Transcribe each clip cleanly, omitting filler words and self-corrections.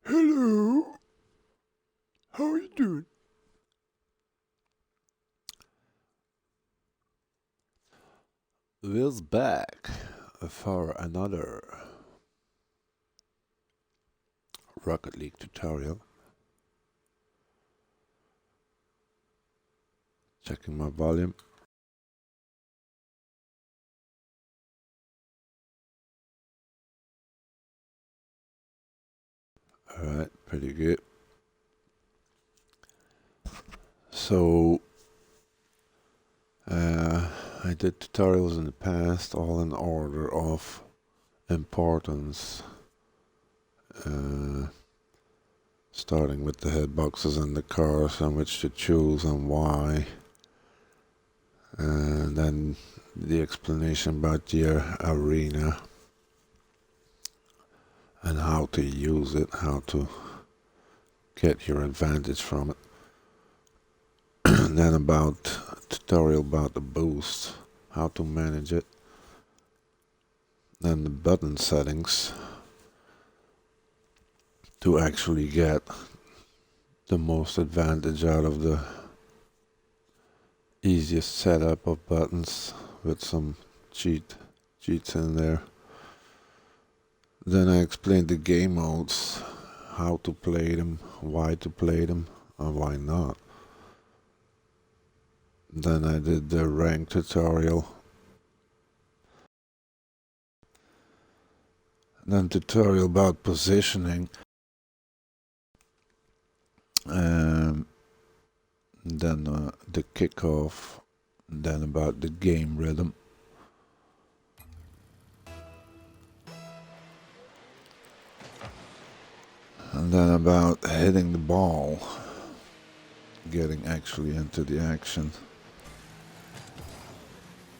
Hello, how are you doing? Will's back for another Rocket League tutorial. Checking my volume. Alright, pretty good. So, I did tutorials in the past, all in order of importance. Starting with the hitboxes and the cars and which to choose and why. And then the explanation about your arena and how to use it, how to get your advantage from it. And then about a tutorial about the boost, how to manage it. Then the button settings to actually get the most advantage out of the easiest setup of buttons with some cheats in there. Then I explained the game modes, how to play them, why to play them, and why not. Then I did the rank tutorial. Then tutorial about positioning. Then the kickoff. Then about the game rhythm. And then about hitting the ball. Getting actually into the action.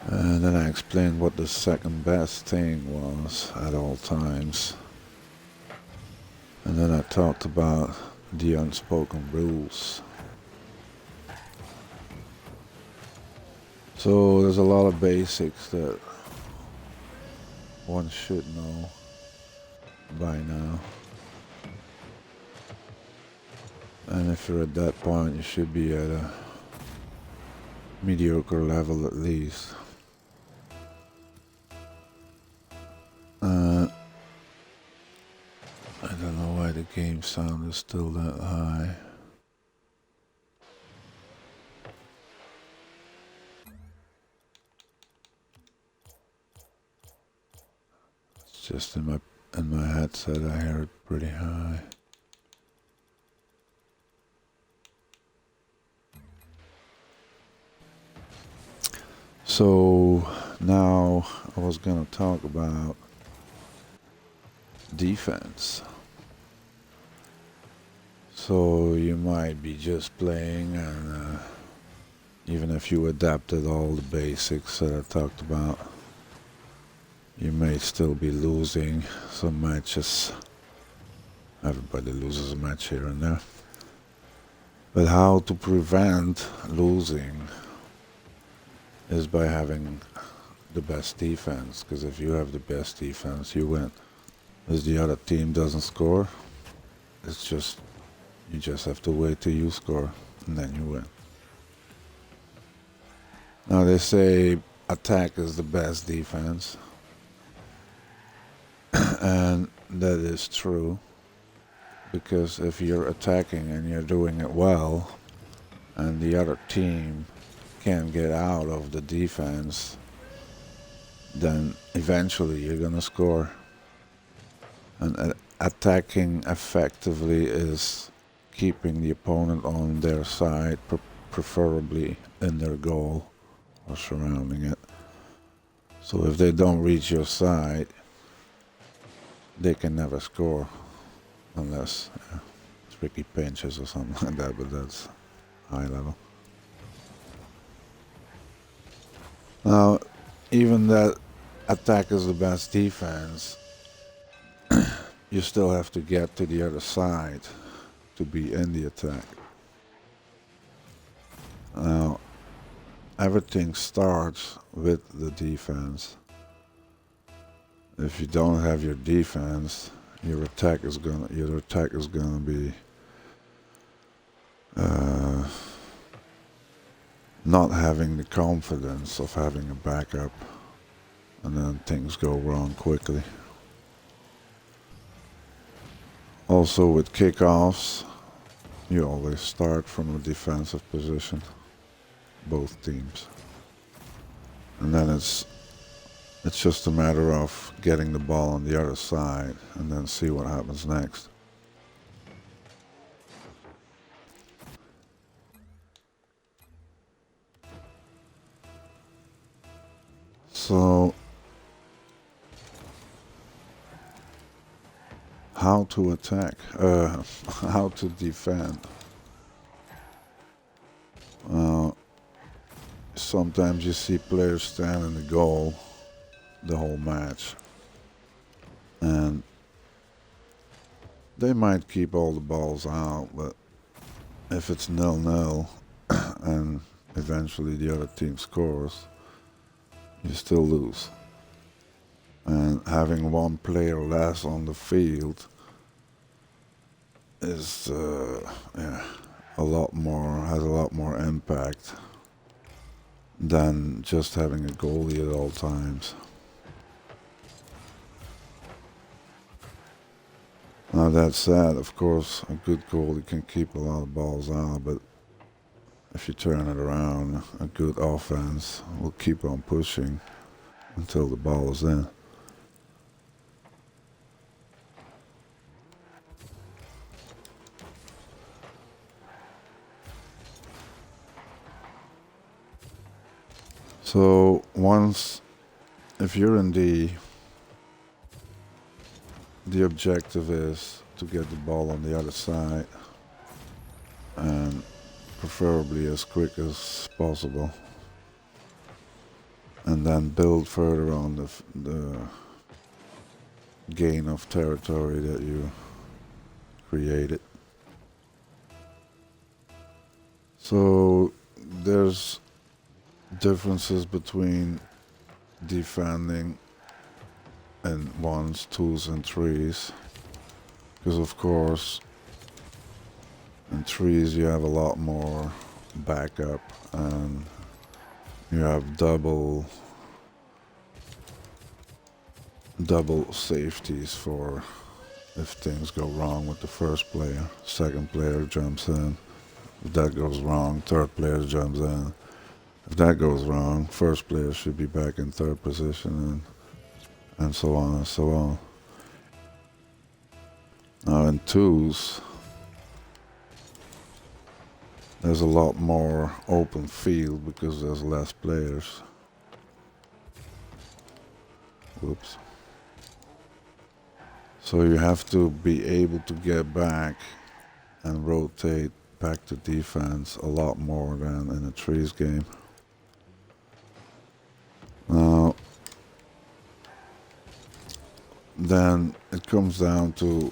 And then I explained what the second best thing was at all times. And then I talked about the unspoken rules. So there's a lot of basics that one should know by now. And if you're at that point, you should be at a mediocre level at least. I don't know why the game sound is still that high. It's just in my headset I hear it pretty high. So now I was gonna talk about defense. So you might be just playing, and even if you adapted all the basics that I talked about, you may still be losing some matches. Everybody loses a match here and there. But how to prevent losing is by having the best defense, because if you have the best defense, you win. If the other team doesn't score, you just have to wait till you score, and then you win. Now they say attack is the best defense, and that is true, because if you're attacking and you're doing it well, and the other team can't get out of the defense, then eventually you're gonna score. And attacking effectively is keeping the opponent on their side, preferably in their goal or surrounding it. So if they don't reach your side, they can never score, unless tricky pinches or something like that, but that's high level. Now, even that attack is the best defense, you still have to get to the other side to be in the attack. Now, everything starts with the defense. If you don't have your defense, your attack is gonna be uh, not having the confidence of having a backup, and then things go wrong quickly. Also with kickoffs, you always start from a defensive position, both teams. And then it's just a matter of getting the ball on the other side and then see what happens next. So, how to attack, how to defend. Sometimes you see players stand in the goal the whole match, and they might keep all the balls out, but if it's 0-0 and eventually the other team scores, you still lose. And having one player less on the field is has a lot more impact than just having a goalie at all times. Now that said, of course, a good goalie can keep a lot of balls out, but if you turn it around, a good offense will keep on pushing until the ball is in. So if you're in D, the objective is to get the ball on the other side, and preferably as quick as possible, and then build further on the gain of territory that you created. So there's differences between defending in ones, twos, and threes, because of course in threes you have a lot more backup, and you have double safeties for if things go wrong with the first player. Second player jumps in. If that goes wrong, third player jumps in. If that goes wrong, first player should be back in third position, and so on and so on. Now in twos, there's a lot more open field because there's less players. Whoops. So you have to be able to get back and rotate back to defense a lot more than in a threes game. Now, then it comes down to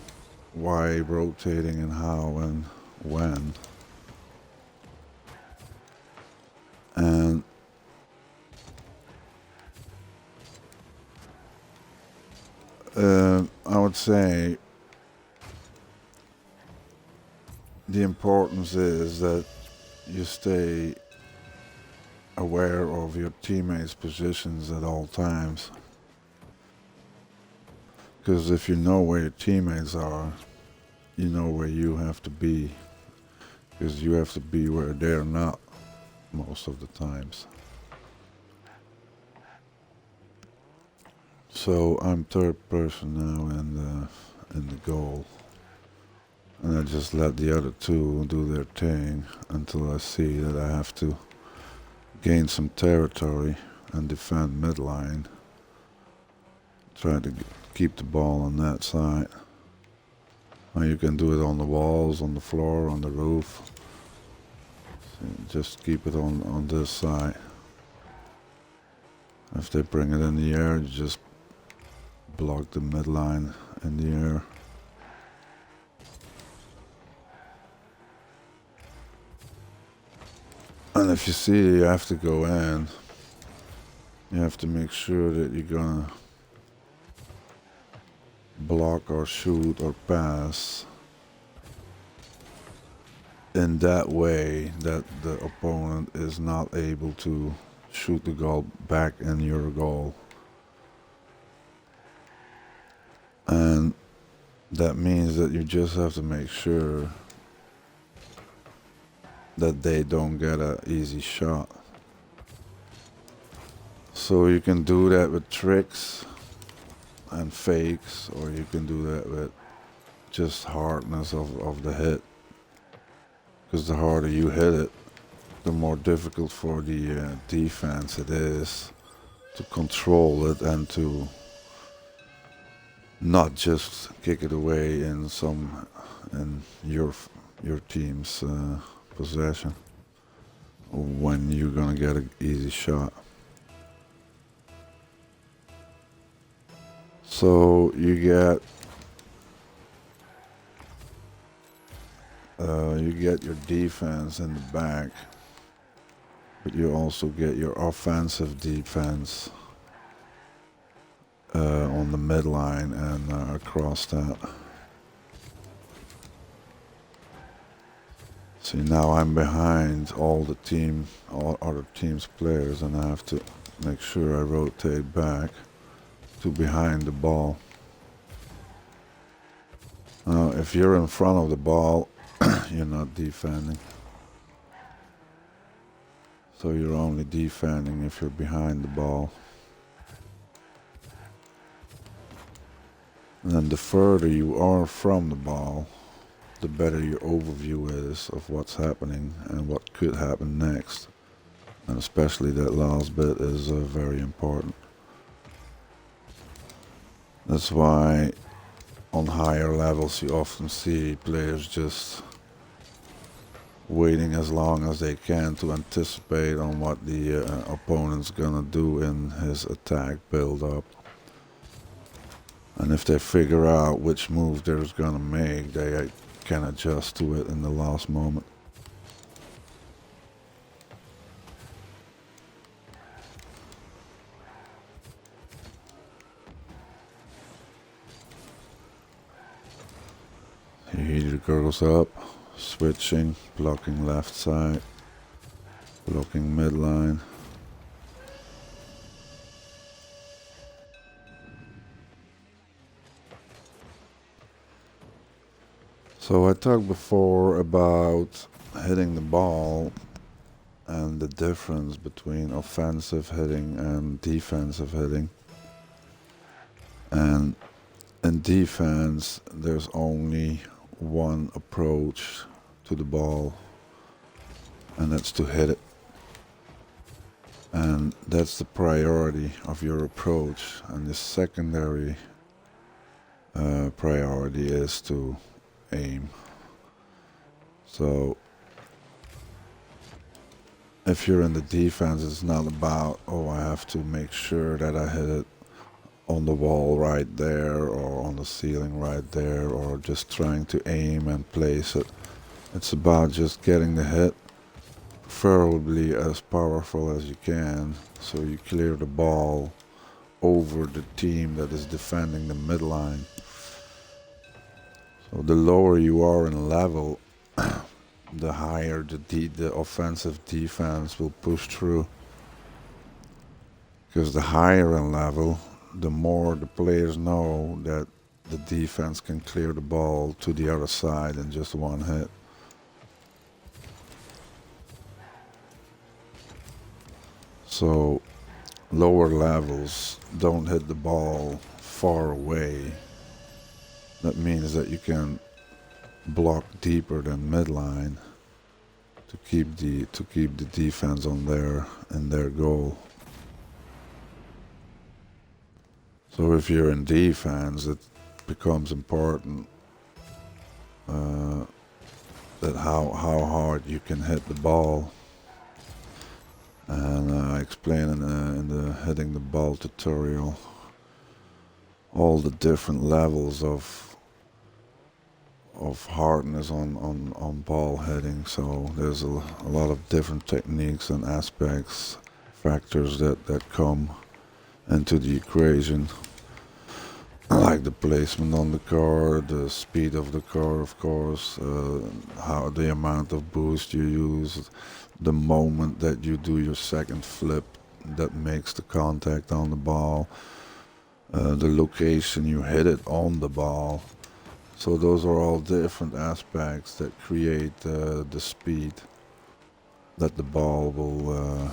why rotating and how and when. And I would say the importance is that you stay aware of your teammates' positions at all times. Because if you know where your teammates are, you know where you have to be. Because you have to be where they're not most of the times. So I'm third person now in the goal, and I just let the other two do their thing until I see that I have to gain some territory and defend midline. Try to keep the ball on that side. Now you can do it on the walls, on the floor, on the roof. So just keep it on this side. If they bring it in the air, you just block the midline in the air. And if you see you have to go in, you have to make sure that you're gonna block or shoot or pass in that way that the opponent is not able to shoot the goal back in your goal. And that means that you just have to make sure that they don't get an easy shot. So you can do that with tricks and fakes, or you can do that with just hardness of the hit. Because the harder you hit it, the more difficult for the defense it is to control it and to not just kick it away in your team's possession when you're gonna get an easy shot. So you get your defense in the back, but you also get your offensive defense on the midline and across that. See, now I'm behind all other team's players, and I have to make sure I rotate back to behind the ball. Now, if you're in front of the ball, you're not defending. So you're only defending if you're behind the ball. And then the further you are from the ball, the better your overview is of what's happening and what could happen next. And especially that last bit is very important. That's why on higher levels you often see players just waiting as long as they can to anticipate on what the opponent's gonna do in his attack build-up. And if they figure out which move they're gonna make, they can adjust to it in the last moment. He goes up, switching, blocking left side, blocking midline. So I talked before about hitting the ball and the difference between offensive hitting and defensive hitting. And in defense, there's only one approach to the ball, and that's to hit it. And that's the priority of your approach. And the secondary priority is to aim. So if you're in the defense, it's not about, oh, I have to make sure that I hit it on the wall right there or on the ceiling right there, or just trying to aim and place it. It's about just getting the hit, preferably as powerful as you can, so you clear the ball over the team that is defending the midline. So the lower you are in level, the higher the offensive defense will push through. Because the higher in level, the more the players know that the defense can clear the ball to the other side in just one hit. So lower levels don't hit the ball far away. That means that you can block deeper than midline to keep the defense in their goal. So if you're in defense, it becomes important that how hard you can hit the ball. And I explain in the hitting the ball tutorial all the different levels of hardness on ball hitting. So there's a lot of different techniques and aspects, factors that come into the equation. like the placement on the car, the speed of the car, of course, how the amount of boost you use, the moment that you do your second flip that makes the contact on the ball, the location you hit it on the ball. So those are all different aspects that create the speed that the ball will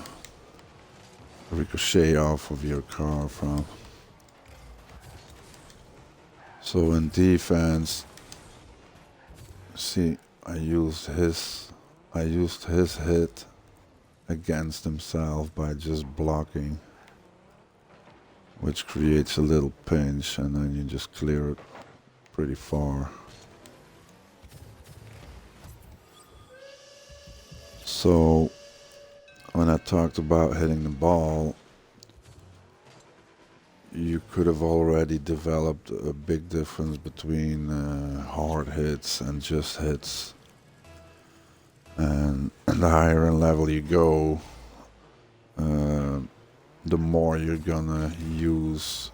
ricochet off of your car from. So in defense, see, I used his hit against himself by just blocking, which creates a little pinch, and then you just clear it pretty far. So when I talked about hitting the ball, you could have already developed a big difference between hard hits and just hits. And the higher in level you go, the more you're gonna use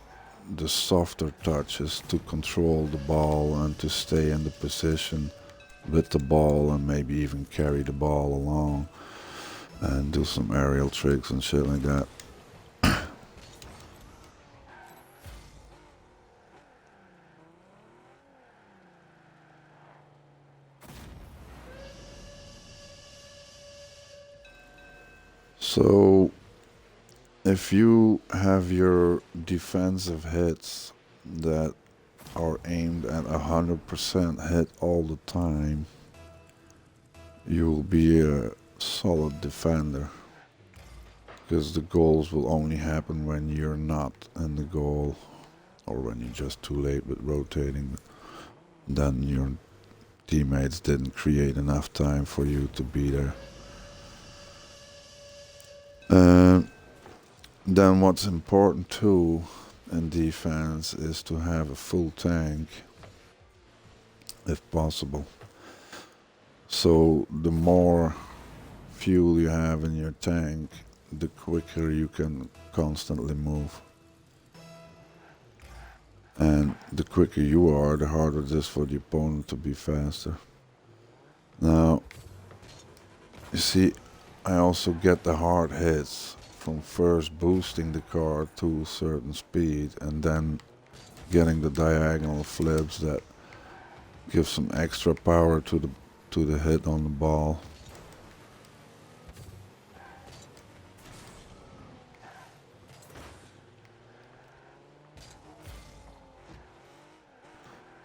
the softer touches to control the ball and to stay in the position with the ball and maybe even carry the ball along and do some aerial tricks and shit like that. So if you have your defensive hits that are aimed at 100% hit all the time, you'll be a solid defender, because the goals will only happen when you're not in the goal or when you're just too late with rotating. Then your teammates didn't create enough time for you to be there. Then what's important too in defense is to have a full tank if possible. So the more fuel you have in your tank, the quicker you can constantly move. And the quicker you are, the harder it is for the opponent to be faster. Now, you see, I also get the hard hits from first boosting the car to a certain speed and then getting the diagonal flips that give some extra power to the hit on the ball.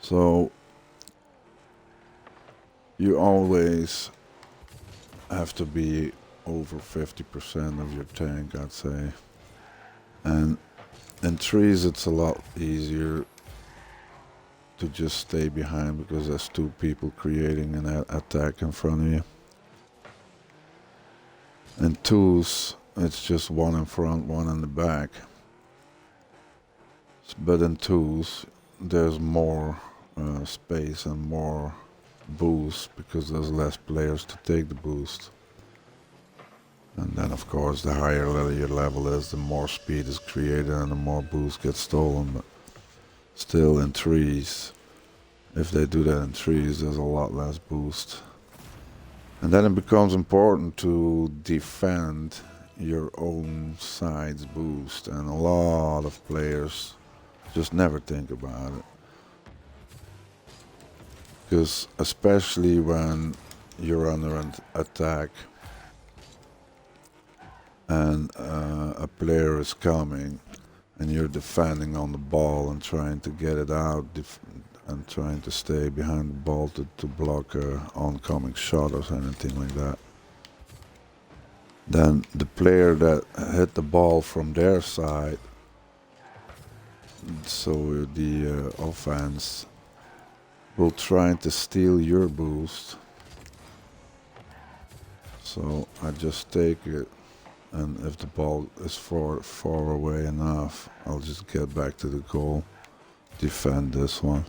So you always have to be over 50% of your tank, I'd say. And in trees it's a lot easier to just stay behind because there's two people creating an attack in front of you. In twos, it's just one in front, one in the back. But in twos, there's more space and more boost because there's less players to take the boost. And then of course the higher your level is, the more speed is created and the more boost gets stolen. But still in trees, if they do that in trees, there's a lot less boost. And then it becomes important to defend your own side's boost, and a lot of players just never think about it. Because especially when you're under an attack and a player is coming and you're defending on the ball and trying to get it out and trying to stay behind the ball to block a oncoming shot or anything like that, then the player that hit the ball from their side, so the offense, will try to steal your boost. So I just take it, and if the ball is far away enough, I'll just get back to the goal, defend this one.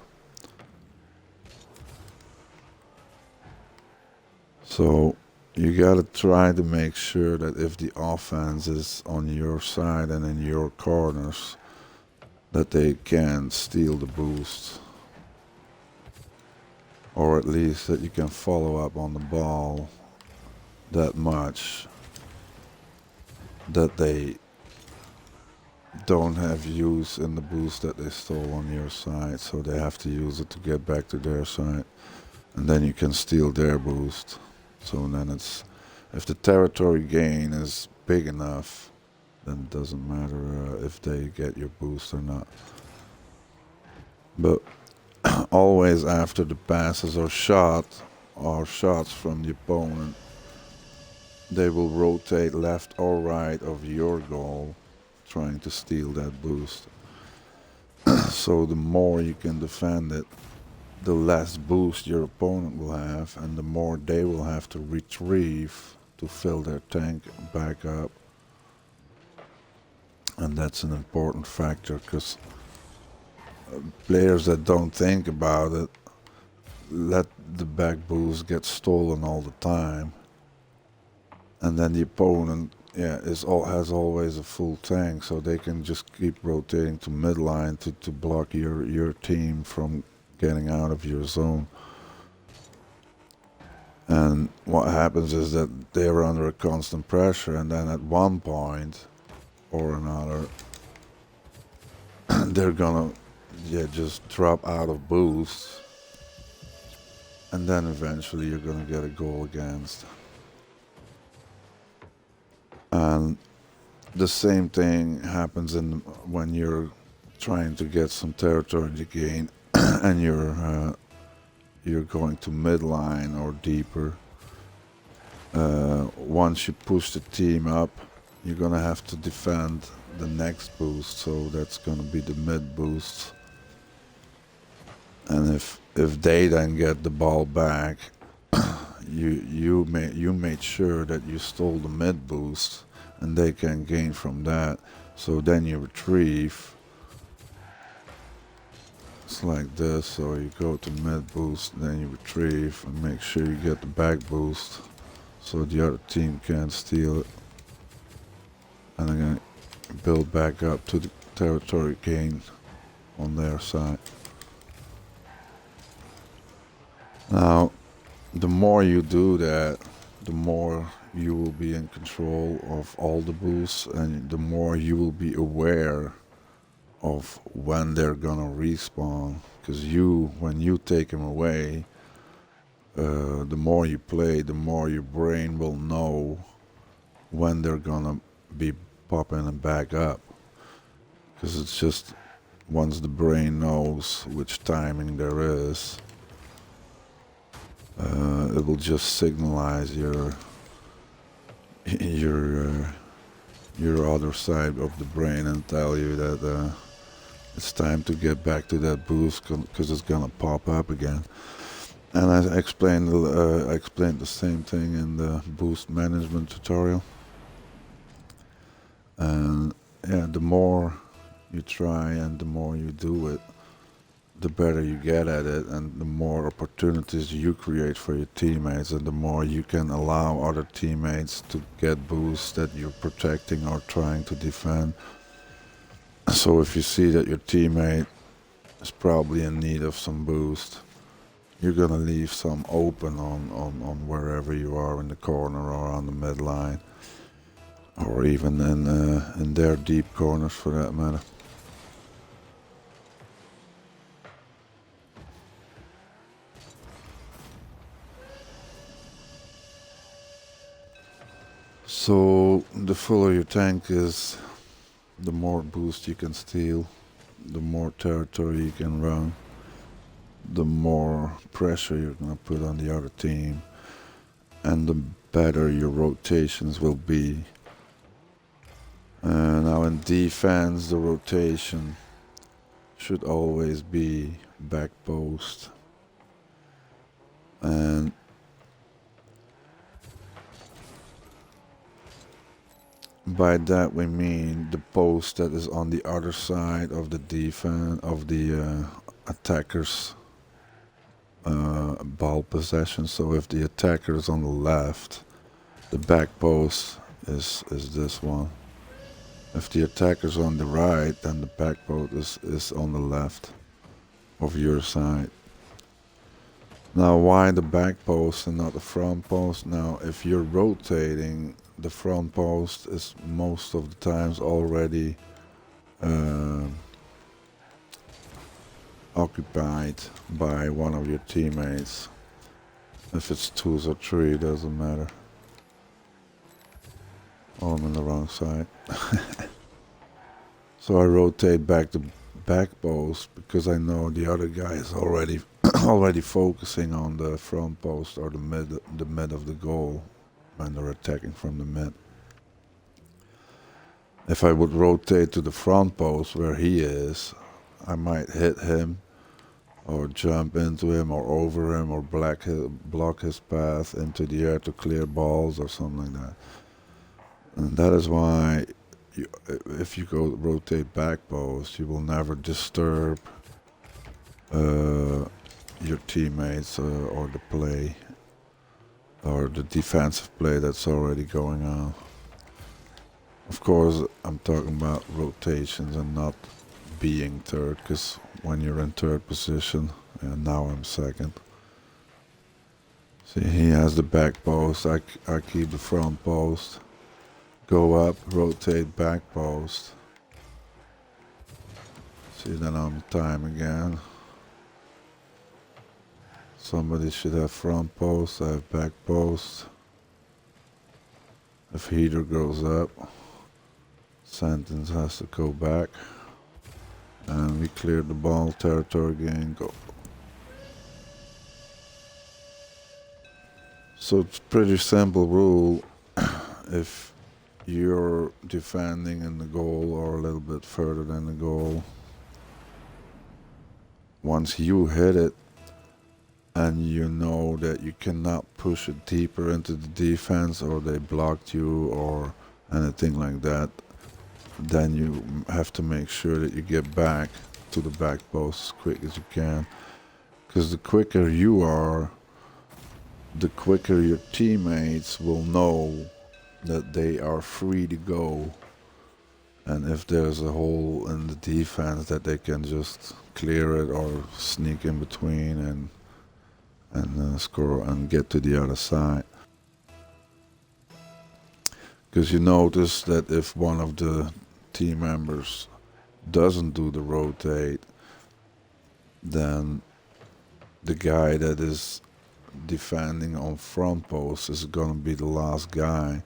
So you gotta try to make sure that if the offense is on your side and in your corners, that they can steal the boost, or at least that you can follow up on the ball that much that they don't have use in the boost that they stole on your side, so they have to use it to get back to their side, and then you can steal their boost. So then it's, if the territory gain is big enough, then it doesn't matter if they get your boost or not. But always after the passes or shots from the opponent, they will rotate left or right of your goal, trying to steal that boost. So the more you can defend it, the less boost your opponent will have, and the more they will have to retrieve to fill their tank back up. And that's an important factor, because players that don't think about it let the back boost get stolen all the time, and then the opponent has always a full tank, so they can just keep rotating to midline to block your team from getting out of your zone. And what happens is that they're under a constant pressure, and then at one point or another they're gonna just drop out of boost, and then eventually you're gonna get a goal against. And the same thing happens when you're trying to get some territory to gain and you're going to midline or deeper. Once you push the team up, you're gonna have to defend the next boost, so that's gonna be the mid boost. And if they then get the ball back, you made sure that you stole the mid boost, and they can gain from that. So then you retrieve. It's like this. So you go to mid boost, then you retrieve, and make sure you get the back boost, so the other team can't steal it. And they're gonna build back up to the territory gain on their side. Now, the more you do that, the more you will be in control of all the boosts, and the more you will be aware of when they're gonna respawn. Because when you take them away, the more you play, the more your brain will know when they're gonna be popping and back up. Because it's just, once the brain knows which timing there is, it will just signalize your other side of the brain and tell you that it's time to get back to that boost, because it's gonna pop up again. And I explained the same thing in the boost management tutorial. And the more you try and the more you do it, the better you get at it, and the more opportunities you create for your teammates, and the more you can allow other teammates to get boosts that you're protecting or trying to defend. So if you see that your teammate is probably in need of some boost, you're gonna leave some open on wherever you are, in the corner or on the midline, or even in their deep corners for that matter. So the fuller your tank is, the more boost you can steal, the more territory you can run, the more pressure you're gonna put on the other team, and the better your rotations will be. Now in defense, the rotation should always be back post, and by that we mean the post that is on the other side of the defense of the attacker's ball possession. So if the attacker is on the left, the back post is this one. If the attacker's on the right, then the back post is on the left of your side. Now, why the back post and not the front post? Now, if you're rotating, the front post is most of the times already occupied by one of your teammates. If it's twos or three, doesn't matter. Oh, I'm on the wrong side. So I rotate back the back post because I know the other guy is already already focusing on the front post or the mid of the goal when they're attacking from the mid. If I would rotate to the front post where he is, I might hit him or jump into him or over him or block his path into the air to clear balls or something like that. And that is why if you go rotate back post, you will never disturb your teammates or the play or the defensive play that's already going on. Of course, I'm talking about rotations and not being third, because when you're in third position, and now I'm second. See, he has the back post, I keep the front post, go up, rotate back post. See, then I'm time again. Somebody should have front post, I have back post. If heater goes up, sentence has to go back. And we cleared the ball territory again, go. So it's pretty simple rule. If you're defending in the goal or a little bit further than the goal, once you hit it and you know that you cannot push it deeper into the defense or they blocked you or anything like that, then you have to make sure that you get back to the back post as quick as you can. Because the quicker you are, the quicker your teammates will know that they are free to go. And if there's a hole in the defense, that they can just clear it or sneak in between and score and get to the other side. Because you notice that if one of the team members doesn't do the rotate, then the guy that is defending on front post is gonna be the last guy.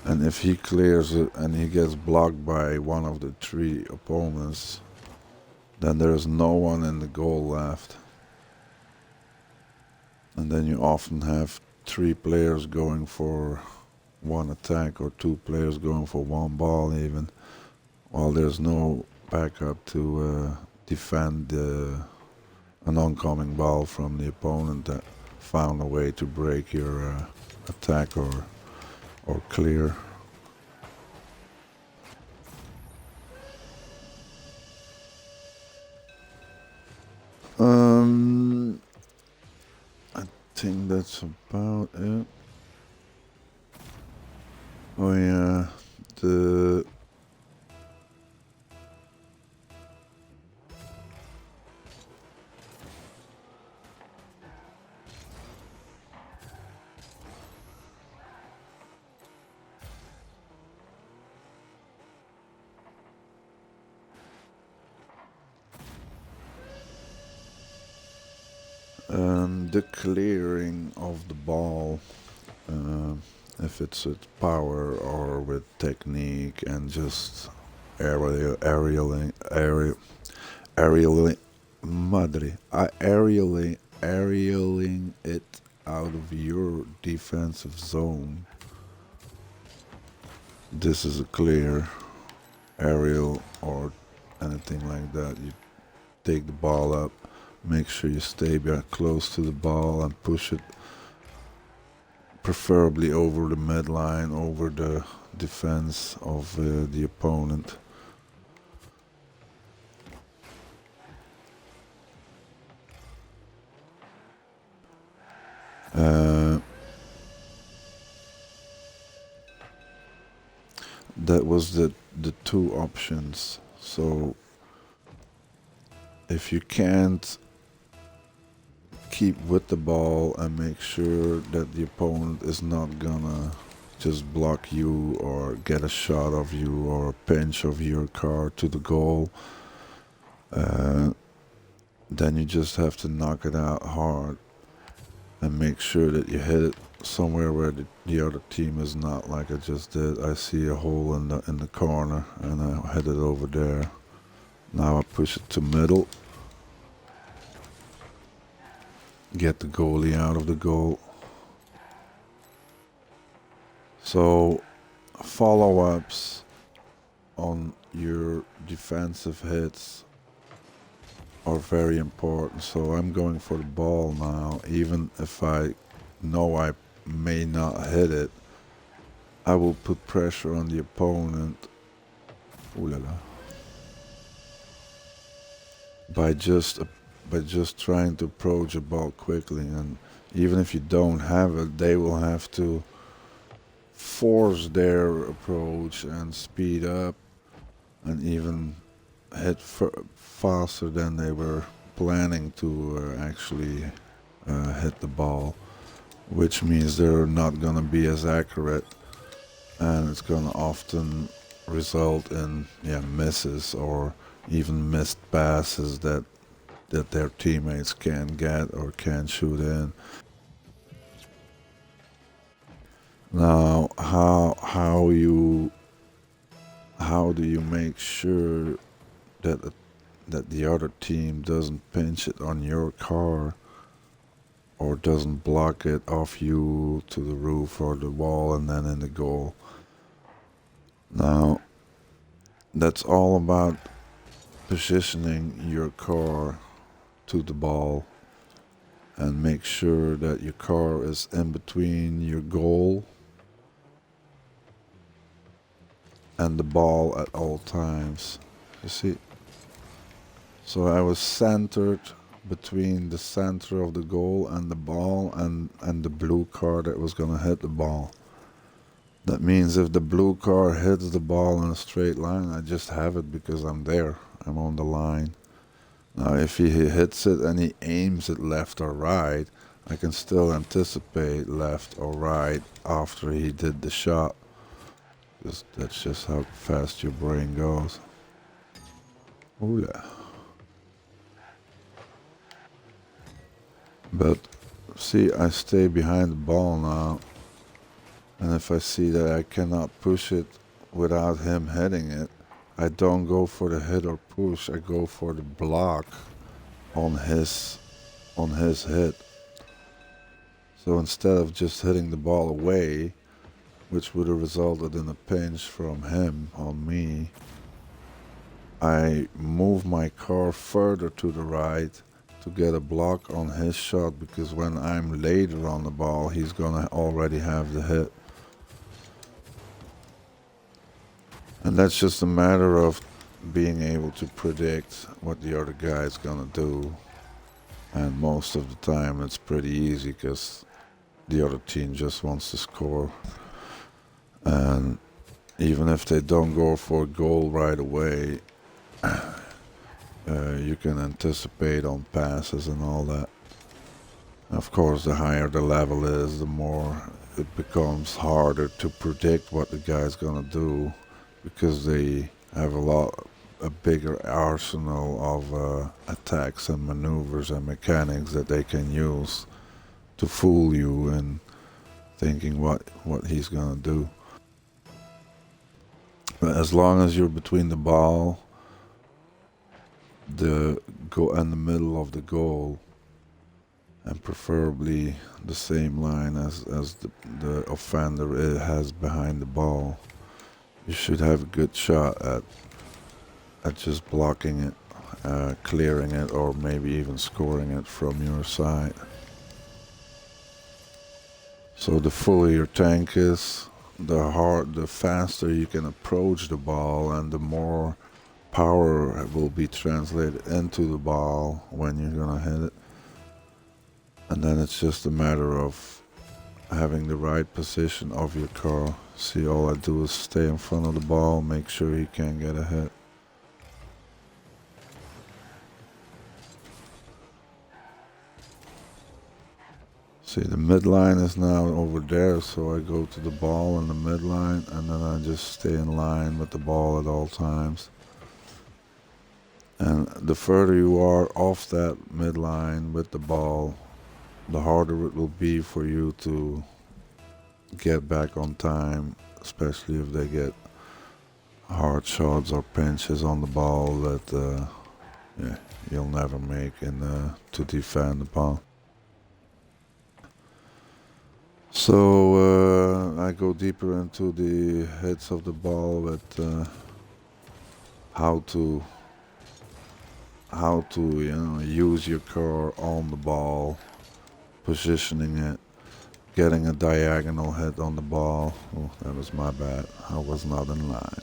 And if he clears it and he gets blocked by one of the three opponents, then there's no one in the goal left. And then you often have three players going for one attack or two players going for one ball even, while there's no backup to defend an oncoming ball from the opponent that found a way to break your attack or clear. I think that's about it. Oh yeah, the the clearing of the ball, if it's with power or with technique and just aerialing, aerialing it out of your defensive zone. This is a clear aerial or anything like that. You take the ball up, make sure you stay close to the ball and push it preferably over the midline, over the defense of the opponent. That that was the two options. So if you can't keep with the ball and make sure that the opponent is not gonna just block you or get a shot of you or a pinch of your car to the goal, then you just have to knock it out hard and make sure that you hit it somewhere where the other team is not, like I just did. I see a hole in the corner and I hit it over there. Now I push it to middle, get the goalie out of the goal. So follow-ups on your defensive hits are very important. So I'm going for the ball now, even if I know I may not hit it. I will put pressure on the opponent. Ooh la la. By just trying to approach a ball quickly, and even if you don't have it, they will have to force their approach and speed up and even hit faster than they were planning to actually hit the ball, which means they're not going to be as accurate, and it's going to often result in misses or even missed passes that their teammates can't get or can't shoot in. Now, how do you make sure that the other team doesn't pinch it on your car or doesn't block it off you to the roof or the wall and then in the goal? Now, that's all about positioning your car to the ball and make sure that your car is in between your goal and the ball at all times. You see? So I was centered between the center of the goal and the ball and the blue car that was gonna hit the ball. That means if the blue car hits the ball in a straight line, I just have it because I'm there. I'm on the line. Now if he hits it and he aims it left or right, I can still anticipate left or right after he did the shot. Because that's just how fast your brain goes. Oh yeah. But see, I stay behind the ball now. And if I see that I cannot push it without him hitting it, I don't go for the hit or push, I go for the block on his hit. So instead of just hitting the ball away, which would have resulted in a pinch from him on me, I move my car further to the right to get a block on his shot, because when I'm later on the ball, he's gonna already have the hit. And that's just a matter of being able to predict what the other guy is gonna do. And most of the time it's pretty easy because the other team just wants to score. And even if they don't go for a goal right away, you can anticipate on passes and all that. Of course, the higher the level is, the more it becomes harder to predict what the guy's gonna do, because they have a bigger arsenal of attacks and maneuvers and mechanics that they can use to fool you in thinking what he's gonna do. But as long as you're between the ball, and the middle of the goal, and preferably the same line as the offender has behind the ball, you should have a good shot at just blocking it, clearing it, or maybe even scoring it from your side. So the fuller your tank is, the faster you can approach the ball, and the more power will be translated into the ball when you're gonna hit it. And then it's just a matter of having the right position of your car. See, all I do is stay in front of the ball, make sure he can't get a hit. See, the midline is now over there, so I go to the ball in the midline, and then I just stay in line with the ball at all times. And the further you are off that midline with the ball, the harder it will be for you to get back on time, especially if they get hard shots or pinches on the ball that yeah, you'll never make to defend the ball. So I go deeper into the hits of the ball with how to use your car on the ball, positioning it, getting a diagonal hit on the ball. Oh, that was my bad. I was not in line.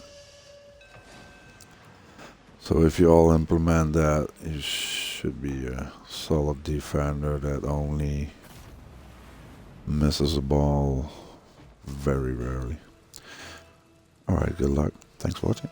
So if you all implement that, you should be a solid defender that only misses a ball very rarely. Alright, good luck. Thanks for watching.